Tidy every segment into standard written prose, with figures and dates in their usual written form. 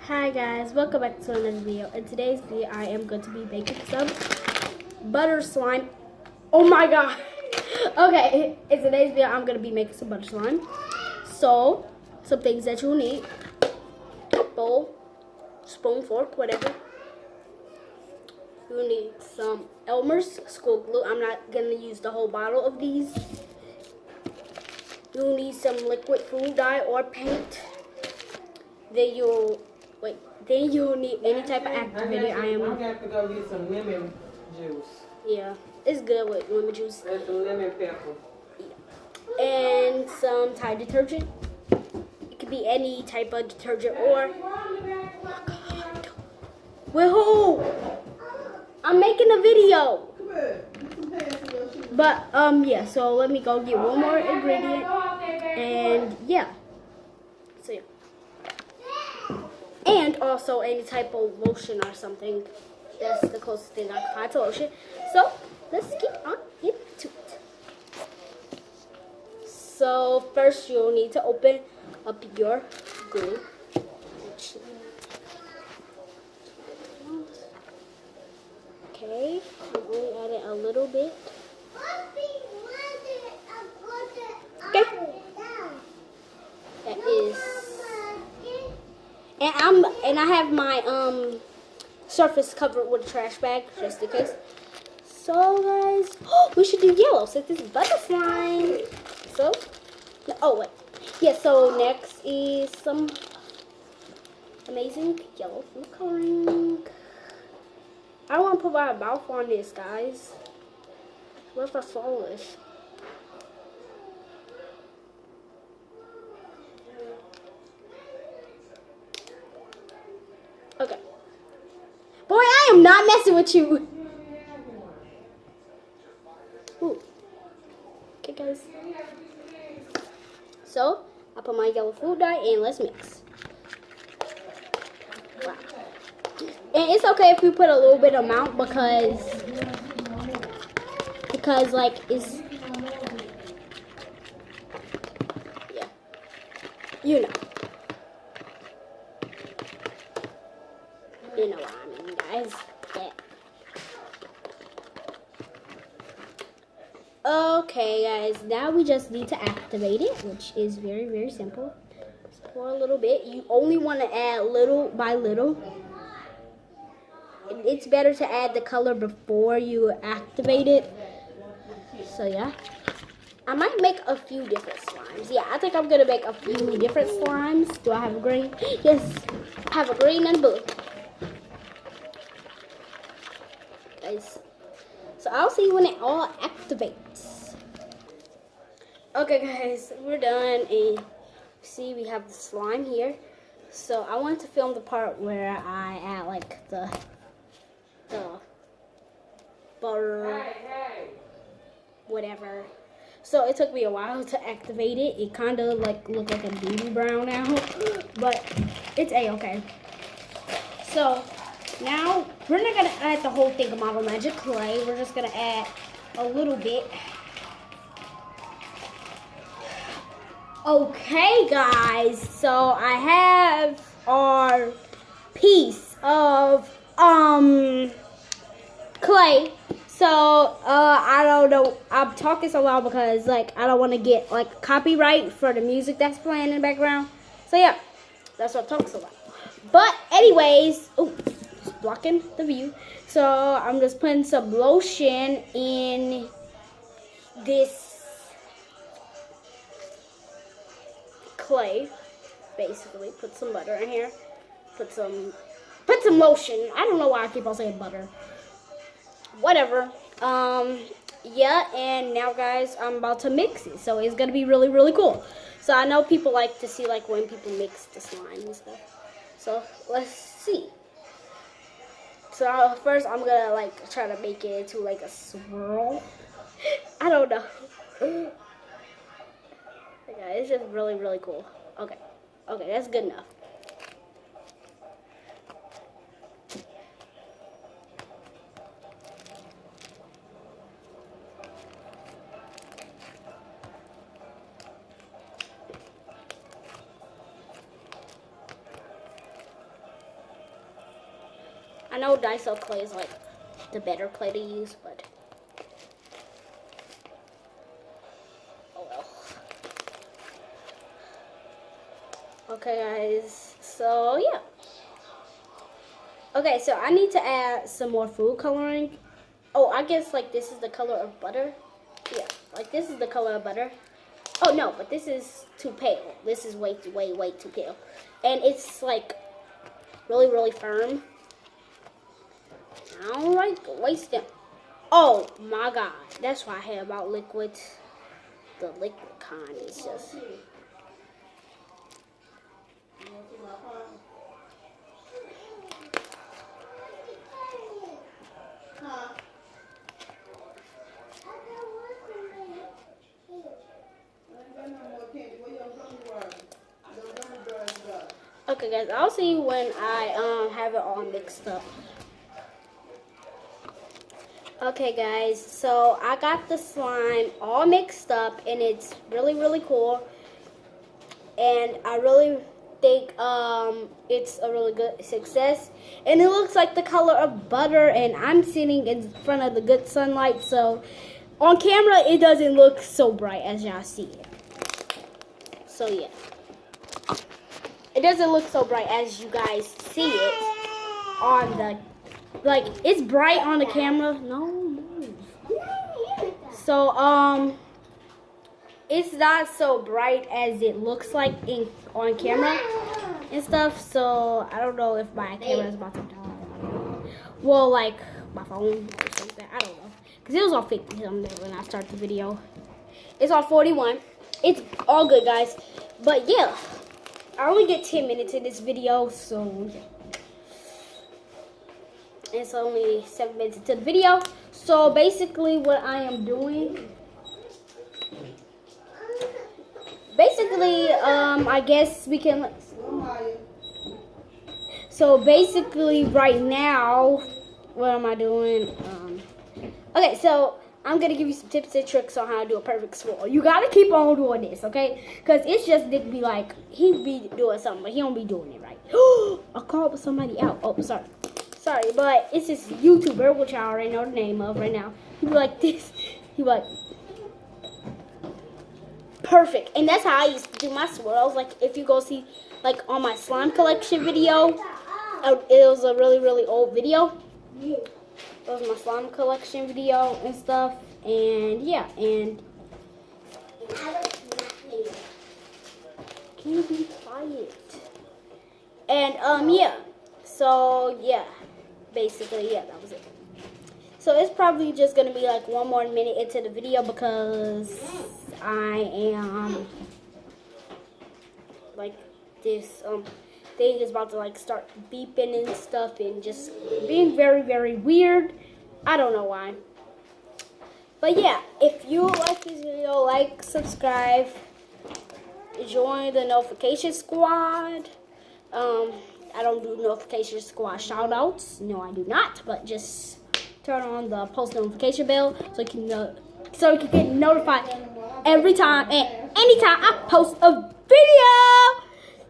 Hi guys, welcome back to another video. In today's video, I am going to be making some butter slime. Oh my god! Okay, in today's video, I'm going to be making some butter slime. So, some things that you'll need: bowl, spoon, fork, whatever. You'll need some Elmer's school glue. I'm not going to use the whole bottle of these. You'll need some liquid food dye or paint. Then you'll need any type of activator. I have to go get some lemon juice. Yeah, it's good with lemon juice. And some lemon pepper. Yeah. And some Tide detergent. It could be any type of detergent or... Oh God. With who? I'm making a video. But, yeah, so let me go get one more ingredient. And, yeah. So, yeah. And also any type of lotion or something. That's the closest thing I can find to lotion. So, let's get on into it. So, first you'll need to open up your glue. Okay, I'm only adding a little bit. Okay. That is... And I have my surface covered with a trash bag just in case. So guys, we should do yellow since this is butter slime. So, oh wait, yeah. So next is some amazing yellow food coloring. I don't want to put my mouth on this, guys. What if I swallow this? Okay. Boy, I am not messing with you. Ooh. Okay, guys. So, I put my yellow food dye and let's mix. Wow. And it's okay if you put a little bit amount because like it's, yeah, you know. You know what I mean, guys. Yeah. Okay, guys. Now we just need to activate it, which is very, very simple. Just pour a little bit. You only want to add little by little. It's better to add the color before you activate it. So, yeah. I might make a few different slimes. Yeah, I think I'm going to make a few different slimes. Do I have a green? Yes. I have a green and blue. Guys. So I'll see you when it all activates. Okay guys, we're done, and see we have the slime here. So I wanted to film the part where I add like the butter, whatever. So it took me a while to activate it. It kind of like looked like a baby brown now, but it's a-okay. So now, we're not going to add the whole thing of Model Magic Clay. We're just going to add a little bit. Okay, guys. So, I have our piece of, clay. So, I don't know. I'm talking so loud because, like, I don't want to get, like, copyright for the music that's playing in the background. So, yeah. That's what I'm talking so loud. But, anyways... Ooh. Blocking the view. So I'm just putting some lotion in this clay. Basically, put some butter in here. Put some lotion. I don't know why I keep on saying butter. Whatever. Yeah, and now guys, I'm about to mix it. So it's gonna be really, really cool. So I know people like to see like when people mix the slime and stuff. So let's see. So first I'm gonna like try to make it into like a swirl. I don't know. Okay, it's just really, really cool. Okay, that's good enough. I know Daiso clay is like the better clay to use, but oh well. Okay, guys. So yeah. Okay, so I need to add some more food coloring. Oh, I guess like this is the color of butter. Yeah, like this is the color of butter. Oh no, but this is too pale. This is way too pale. And it's like really, really firm. I don't like wasting. Oh my god, that's what I hate about liquids. The liquid kind is just. Okay, guys, I'll see you when I have it all mixed up. Okay, guys, so I got the slime all mixed up, and it's really, really cool. And I really think it's a really good success. And it looks like the color of butter, and I'm sitting in front of the good sunlight, so on camera it doesn't look so bright as y'all see it. So yeah. It doesn't look so bright as you guys see it on the, like, it's bright on the camera. No, move. So, it's not so bright as it looks like on camera and stuff. So, I don't know if my camera is about to die. Well, like, my phone or something. I don't know. Because it was on 50 something when I started the video. It's on 41. It's all good, guys. But, yeah. I only get 10 minutes in this video, so yeah. It's only 7 minutes into the video. So basically what I am doing, I guess we can, so basically right now, what am I doing? Okay, so I'm going to give you some tips and tricks on how to do a perfect swirl. You got to keep on doing this, okay? Because it's just Nick be like, he be doing something, but he don't be doing it right. I called somebody out. Oh, sorry. Sorry, but it's this YouTuber, which I already know the name of right now. He be like this. He be like, perfect. And that's how I used to do my swirls. Like, if you go see, like, on my slime collection video, it was a really, really old video. That was my slime collection video and stuff, and yeah, and can you be quiet? And yeah, so yeah, basically yeah, that was it. So it's probably just gonna be like 1 more minute into the video because I am like this thing is about to like start beeping and stuff and just being very, very weird. I don't know why. But yeah, if you like this video, like, subscribe, join the notification squad. I don't do notification squad shout outs. No, I do not, but just turn on the post notification bell so you can get notified every time and anytime I post a video.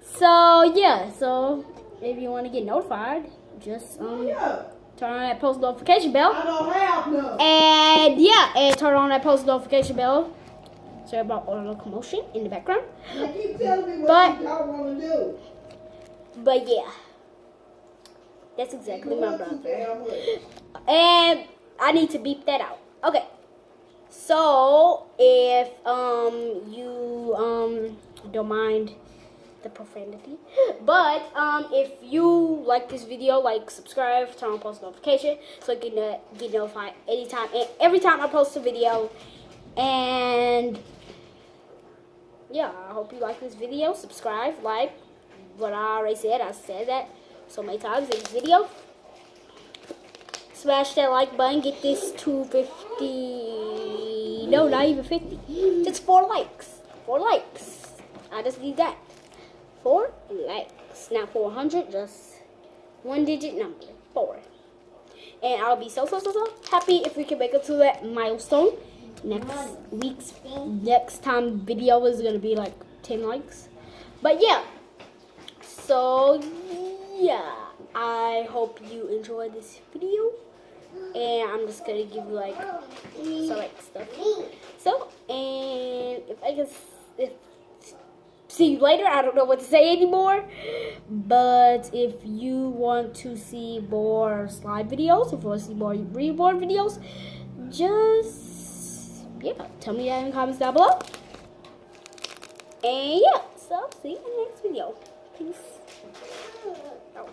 So yeah, so if you want to get notified, just turn on that post notification bell. I don't have none. And yeah, and turn on that post notification bell. Sorry about all the commotion in the background. You keep telling me what y'all want to do. But yeah, that's exactly my brother. And I need to beep that out. Okay. So if you don't mind the profanity, but if you like this video, like, subscribe, turn on post notification so you can get notified anytime and every time I post a video. And yeah, I hope you like this video. Subscribe, like what I already said. I said that so many times in this video. Smash that like button. Get this to 50. No, not even 50. Just 4 likes. 4 likes. I just need that. 4 likes. Not 400. Just 1-digit number. 4. And I'll be so happy if we can make it to that milestone. Next time video is gonna be like 10 likes. But yeah. So yeah, I hope you enjoyed this video. And I'm just gonna give you like some like stuff. So, and if I can see you later, I don't know what to say anymore. But if you want to see more slime videos, if you want to see more reborn videos, just tell me that in the comments down below. And yeah, so see you in the next video. Peace. Oh.